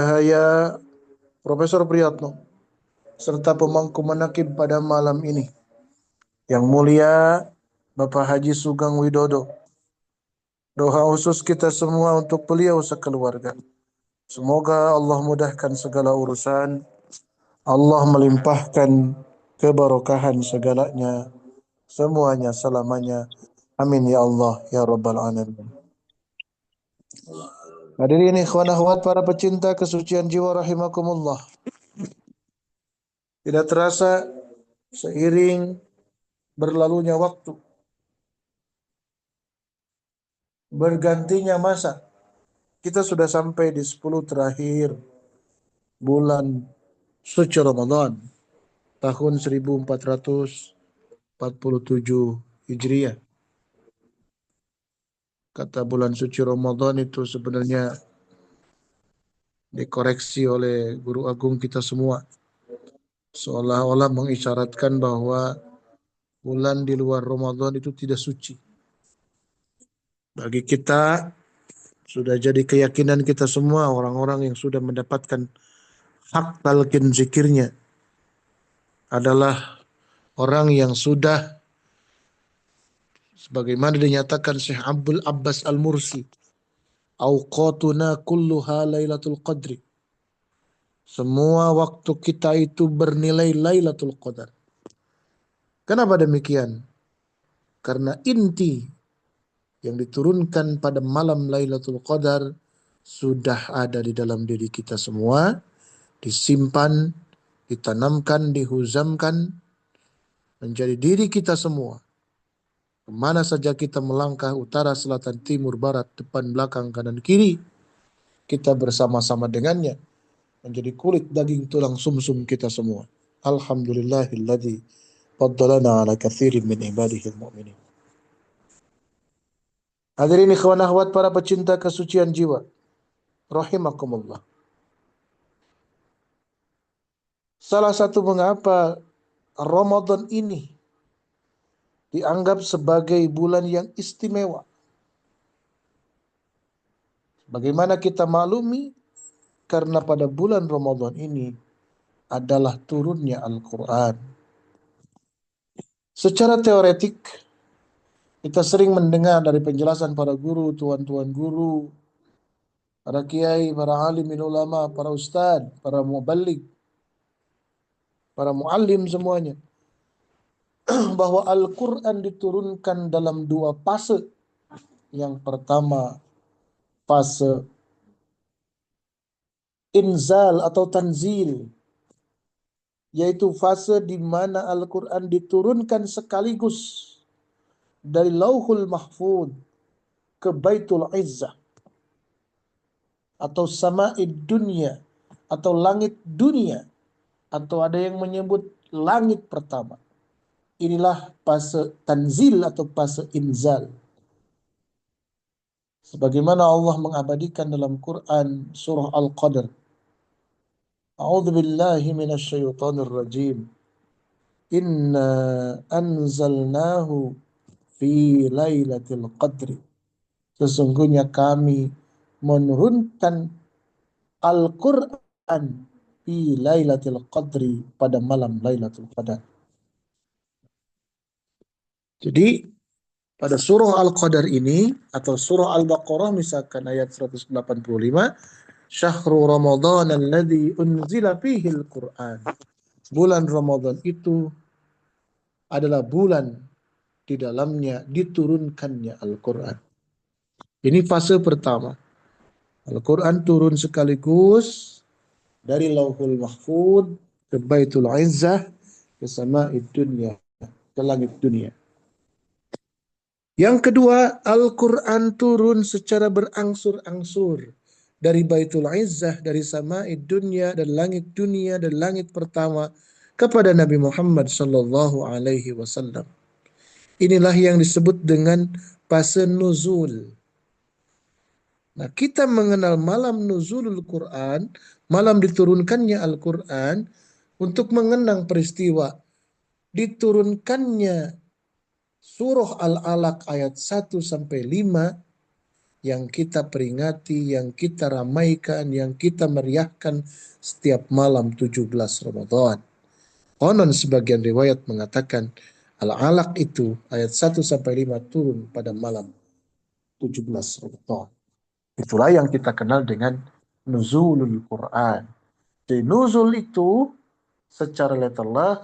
Cahaya Profesor Priyatno serta pemangku manakib pada malam ini. Yang mulia Bapak Haji Sugeng Widodo. Doa khusus kita semua untuk beliau sekeluarga. Semoga Allah mudahkan segala urusan, Allah melimpahkan keberkahan segalanya, semuanya selamanya. Amin ya Allah ya Rabbal Alamin. Hadirin ikhwan akhwat para pecinta kesucian jiwa rahimakumullah. Tidak terasa seiring berlalunya waktu, bergantinya masa, kita sudah sampai di 10 terakhir bulan suci Ramadan tahun 1447 Hijriah. Kata bulan suci Ramadan itu sebenarnya dikoreksi oleh guru agung kita semua. Seolah-olah mengisyaratkan bahwa bulan di luar Ramadan itu tidak suci. Bagi kita sudah jadi keyakinan kita semua, orang-orang yang sudah mendapatkan hak talqin zikirnya adalah orang yang sudah, sebagaimana dinyatakan Syekh Abdul Abbas Al-Mursi, auqatuna kulluha lailatul qadri. Semua waktu kita itu bernilai Lailatul Qadar. Kenapa demikian? Karena inti yang diturunkan pada malam Lailatul Qadar sudah ada di dalam diri kita semua, disimpan, ditanamkan, dihuzamkan menjadi diri kita semua. Kemana saja kita melangkah, utara, selatan, timur, barat, depan, belakang, kanan, kiri, kita bersama-sama dengannya, menjadi kulit, daging, tulang, sumsum kita semua. Alhamdulillahilladzi faddalana ala katsirin min ibadihil mu'minin. Hadirin ikhwan akhwat para pecinta kesucian jiwa, rahimakumullah. Salah satu mengapa Ramadan ini dianggap sebagai bulan yang istimewa. Bagaimana kita maklumi? Karena pada bulan Ramadan ini adalah turunnya Al-Quran. Secara teoretik, kita sering mendengar dari penjelasan para guru, tuan-tuan guru, para kiai, para alimin ulama, para ustadz, para muballigh, para muallim semuanya, bahwa Al-Quran diturunkan dalam dua fase. Yang pertama, fase inzal atau tanzil, yaitu fase di mana Al-Quran diturunkan sekaligus dari Lauhul Mahfud ke Baitul Izzah atau Sama'id Dunya atau langit dunia, atau ada yang menyebut langit pertama. Inilah fase tanzil atau fase inzal. Sebagaimana Allah mengabadikan dalam Quran surah Al-Qadr. A'udzu billahi minasyaitonir rajim. Inna anzalnahu fi lailatul qadri. Sesungguhnya kami menurunkan Al-Quran fi lailatul qadri, pada malam Lailatul Qadar. Jadi pada surah Al-Qadar ini atau surah Al-Baqarah misalkan ayat 185, Syahrul Ramadan alladzi unzila fihi al-Qur'an. Bulan Ramadan itu adalah bulan di dalamnya diturunkannya Al-Quran. Ini fase pertama. Al-Quran turun sekaligus dari Lauhul Mahfud ke Baitul Izzah ke Sama'id Dunya, ke langit dunia. Yang kedua, Al-Quran turun secara berangsur-angsur dari Baitul Izzah, dari Sama'id Dunya dan langit dunia dan langit pertama kepada Nabi Muhammad sallallahu alaihi wasallam. Inilah yang disebut dengan fase nuzul. Nah, kita mengenal malam nuzulul Quran, malam diturunkannya Al-Quran, untuk mengenang peristiwa diturunkannya surah Al-Alaq ayat 1 sampai 5 yang kita peringati, yang kita ramaikan, yang kita meriahkan setiap malam 17 Ramadan. Konon sebagian riwayat mengatakan Al-Alaq itu ayat 1 sampai 5 turun pada malam 17 Ramadan. Itulah yang kita kenal dengan nuzulul Quran. Di nuzul itu secara letterlah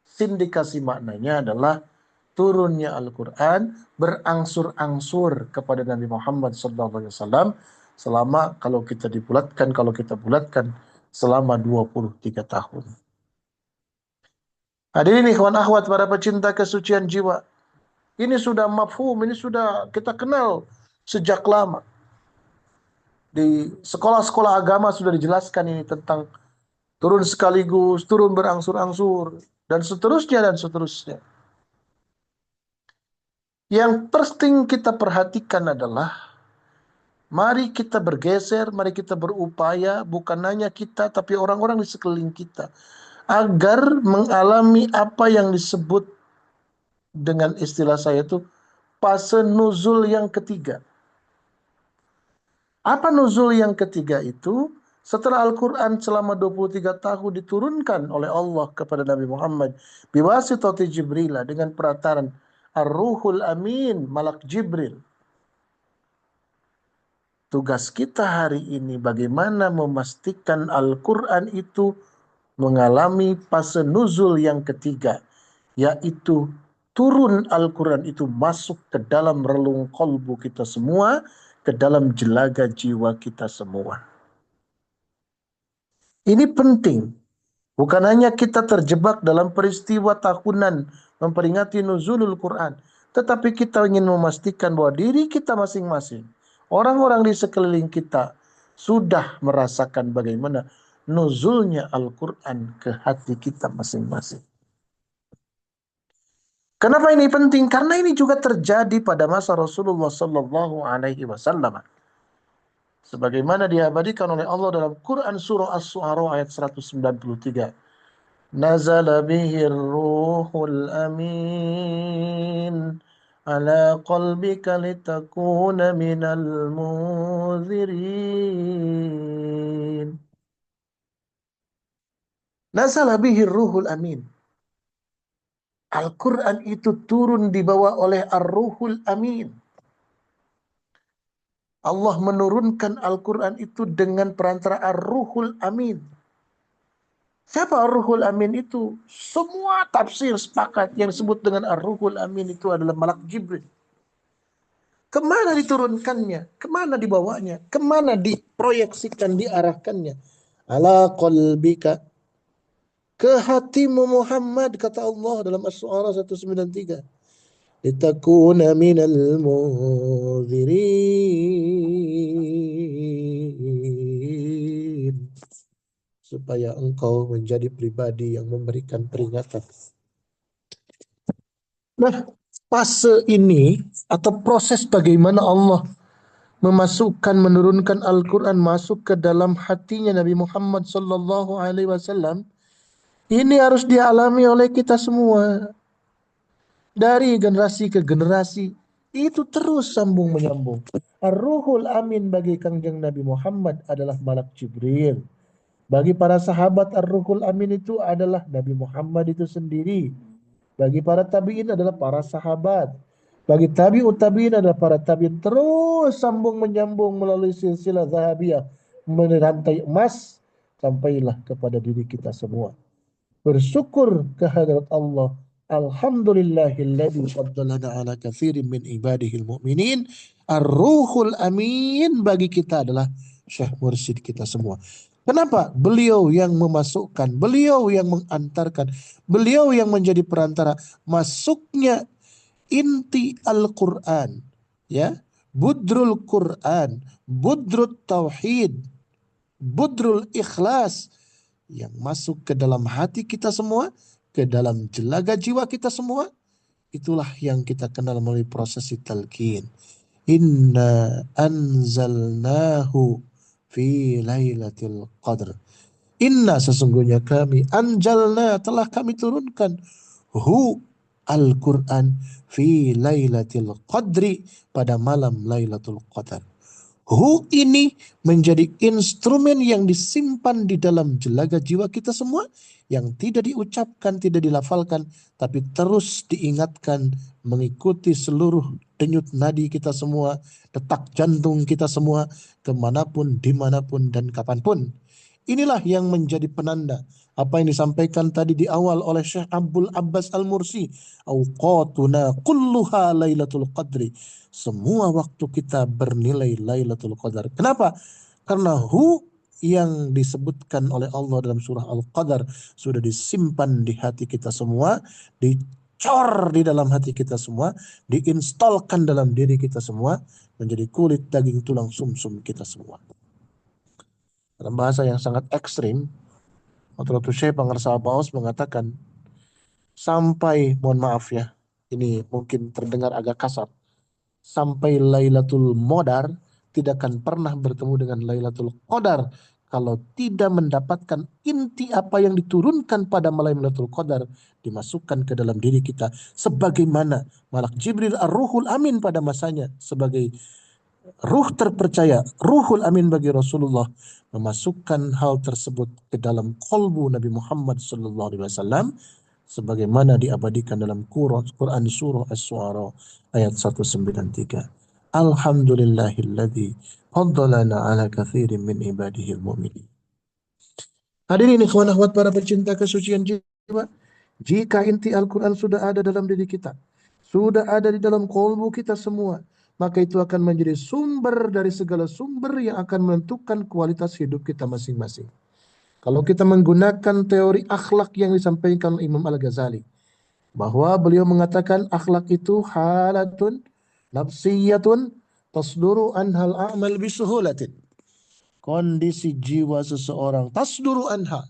sindikasi maknanya adalah turunnya Al-Quran berangsur-angsur kepada Nabi Muhammad SAW selama kalau kita bulatkan selama 23 tahun. Hadirin ikhwan akhwat para pecinta kesucian jiwa. Ini sudah mafhum, ini sudah kita kenal sejak lama. Di sekolah-sekolah agama sudah dijelaskan ini tentang turun sekaligus, turun berangsur-angsur, dan seterusnya dan seterusnya. Yang penting kita perhatikan adalah mari kita bergeser, mari kita berupaya, bukan hanya kita tapi orang-orang di sekeliling kita, agar mengalami apa yang disebut dengan istilah saya itu fase nuzul yang ketiga. Apa nuzul yang ketiga itu? Setelah Al-Quran selama 23 tahun diturunkan oleh Allah kepada Nabi Muhammad biwasitati Jibril dengan perantaran Ar-Ruhul Amin, Malak Jibril. Tugas kita hari ini bagaimana memastikan Al-Quran itu mengalami fase nuzul yang ketiga, yaitu turun Al-Quran itu masuk ke dalam relung kolbu kita semua, ke dalam jelaga jiwa kita semua. Ini penting. Bukan hanya kita terjebak dalam peristiwa tahunan memperingati nuzulul Quran, tetapi kita ingin memastikan bahwa diri kita masing-masing, orang-orang di sekeliling kita, sudah merasakan bagaimana nuzulnya Al-Quran ke hati kita masing-masing. Kenapa ini penting? Karena ini juga terjadi pada masa Rasulullah Sallallahu Alaihi Wasallam. Sebagaimana diabadikan oleh Allah dalam Quran surah As-Su'ara ayat 193. Nazala bihir ruhul amin ala qalbika litakuna minal munzirin. Nazala bihir ruhul amin. Al-Quran itu turun dibawa oleh Ar-Ruhul Amin. Allah menurunkan Al-Quran itu dengan perantara Ar-Ruhul Amin. Siapa Ar-Ruhul Amin itu? Semua tafsir sepakat yang disebut dengan Ar-Ruhul Amin itu adalah Malak Jibril. Kemana diturunkannya? Kemana dibawanya? Kemana diproyeksikan, diarahkannya? Ala qalbika. Ke hatimu Muhammad, kata Allah dalam As-Su'ara 193. Litakuna minal munzirin. Supaya engkau menjadi pribadi yang memberikan peringatan. Nah, fase ini atau proses bagaimana Allah menurunkan Al-Quran masuk ke dalam hatinya Nabi Muhammad Sallallahu Alaihi Wasallam, ini harus dialami oleh kita semua. Dari generasi ke generasi, itu terus sambung menyambung. Ar-Ruhul Amin bagi Kangjeng Nabi Muhammad adalah Malak Jibril. Bagi para sahabat Ar-Ruhul Amin itu adalah Nabi Muhammad itu sendiri. Bagi para tabi'in adalah para sahabat. Bagi tabi'ut tabi'in adalah para tabi'in. Terus sambung menyambung melalui silsilah zahabiyah, merantai emas, sampailah kepada diri kita semua. Bersyukur kehadirat Allah. Alhamdulillahilladzi faddalana ala katsirin min ibadihil mu'minin. Ar-Ruhul Amin bagi kita adalah Syekh Mursyid kita semua. Kenapa? Beliau yang memasukkan, beliau yang mengantarkan, beliau yang menjadi perantara masuknya inti Al-Quran, ya, Budrul Quran, Budrul Tauhid, Budrul Ikhlas yang masuk ke dalam hati kita semua, ke dalam jelaga jiwa kita semua. Itulah yang kita kenal melalui proses talqin. Inna anzalnahu fi lailatul qadr. Inna sesungguhnya kami anjalna telah kami turunkan hu Al-Quran fi Lailatul Qadri, pada malam Lailatul Qadar. Hu ini menjadi instrumen yang disimpan di dalam jelaga jiwa kita semua, yang tidak diucapkan, tidak dilafalkan, tapi terus diingatkan mengikuti seluruh denyut nadi kita semua, detak jantung kita semua, kemanapun, dimanapun, dan kapanpun. Inilah yang menjadi penanda apa yang disampaikan tadi di awal oleh Syekh Abdul Abbas Al-Mursi. Awqatuna kulluha Lailatul Qadri. Semua waktu kita bernilai Lailatul Qadar. Kenapa? Karena yang disebutkan oleh Allah dalam surah Al-Qadar sudah disimpan di hati kita semua, dicor di dalam hati kita semua, diinstalkan dalam diri kita semua, menjadi kulit, daging, tulang, sumsum kita semua. Dalam bahasa yang sangat ekstrim, Hadratus Syekh Pangarsa Baos mengatakan, sampai, mohon maaf ya, ini mungkin terdengar agak kasar, sampai Lailatul Modar tidak akan pernah bertemu dengan Lailatul Qadar kalau tidak mendapatkan inti apa yang diturunkan pada malam Lailatul Qadar dimasukkan ke dalam diri kita, sebagaimana Malak Jibril Ar-Ruhul Amin pada masanya sebagai ruh terpercaya, ruhul amin bagi Rasulullah, memasukkan hal tersebut ke dalam kolbu Nabi Muhammad SAW, sebagaimana diabadikan dalam Quran surah As-Su'ara ayat 193. Alhamdulillahilladzi faddalana ala kathirin min ibadihil mu'minin. Hadirin ikhwan akhwat para pecinta kesucian jiwa, jika inti Al-Quran sudah ada dalam diri kita, sudah ada di dalam kolbu kita semua, maka itu akan menjadi sumber dari segala sumber yang akan menentukan kualitas hidup kita masing-masing. Kalau kita menggunakan teori akhlak yang disampaikan Imam Al-Ghazali, bahwa beliau mengatakan akhlak itu halatun nafsiyatun tasduru anhal a'mal bisuhulatin. Kondisi jiwa seseorang tasduru anha,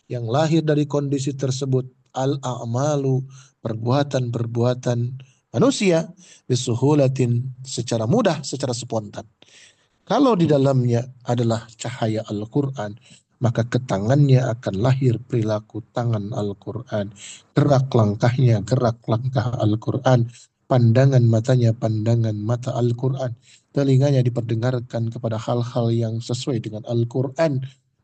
yang lahir dari kondisi tersebut, al-a'malu, perbuatan-perbuatan manusia, bisuhulatin, secara mudah, secara spontan. Kalau di dalamnya adalah cahaya Al-Quran, maka ke tangannya akan lahir perilaku tangan Al-Quran, gerak langkahnya gerak langkah Al-Quran, pandangan matanya pandangan mata Al-Quran, telinganya diperdengarkan kepada hal-hal yang sesuai dengan Al-Quran,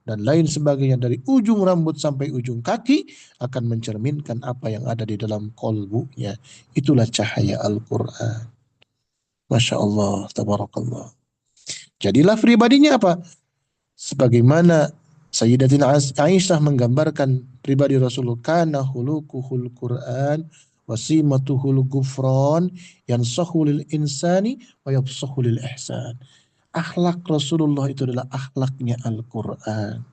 dan lain sebagainya, dari ujung rambut sampai ujung kaki akan mencerminkan apa yang ada di dalam kolbunya. Itulah cahaya Al-Quran. Masya Allah, tabarakallah. Jadilah pribadinya apa? Sebagaimana Sayyidatina Aisyah menggambarkan pribadi Rasulullah, kana hulukuhul Quran wasimatuhul gufran yansahu lil insani wa yabsahu lil ihsan. Akhlak Rasulullah itu adalah akhlaknya Al-Quran.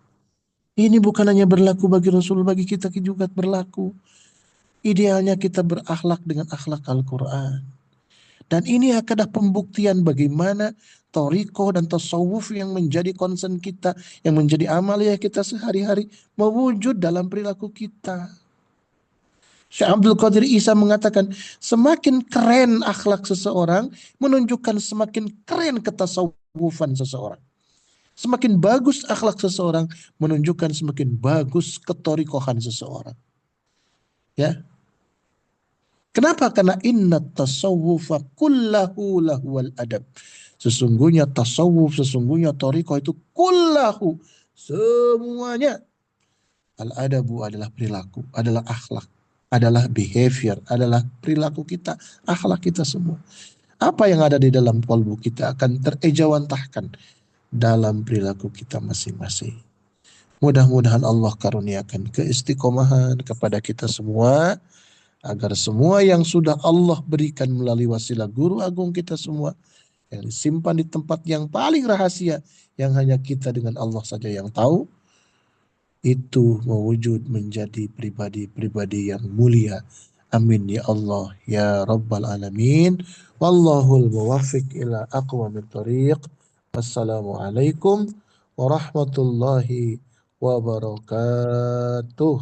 Ini bukan hanya berlaku bagi Rasul, bagi kita juga berlaku. Idealnya kita berakhlak dengan akhlak Al-Quran. Dan ini adalah pembuktian bagaimana toriko dan tasawuf yang menjadi concern kita, yang menjadi amalia kita sehari-hari, mewujud dalam perilaku kita. Syekh Abdul Qadir Isa mengatakan, semakin keren akhlak seseorang, menunjukkan semakin keren ketasawufan seseorang. Semakin bagus akhlak seseorang, menunjukkan semakin bagus ketorikohan seseorang. Ya. Kenapa? Karena inna tasawwufa kullahu lahwal adab. Sesungguhnya tasawuf, sesungguhnya torikoh itu kullahu, semuanya. Al-adabu adalah perilaku, adalah akhlak, adalah behavior, adalah perilaku kita, akhlak kita semua. Apa yang ada di dalam kalbu kita akan terejawantahkan dalam perilaku kita masing-masing. Mudah-mudahan Allah karuniakan keistiqomahan kepada kita semua, agar semua yang sudah Allah berikan melalui wasilah guru agung kita semua, yang disimpan di tempat yang paling rahasia, yang hanya kita dengan Allah saja yang tahu, itu mewujud menjadi pribadi-pribadi yang mulia. Amin ya Allah ya Rabbal Alamin. Wallahul muwaffiq ila aqwamit thariq. Wassalamualaikum warahmatullahi wabarakatuh.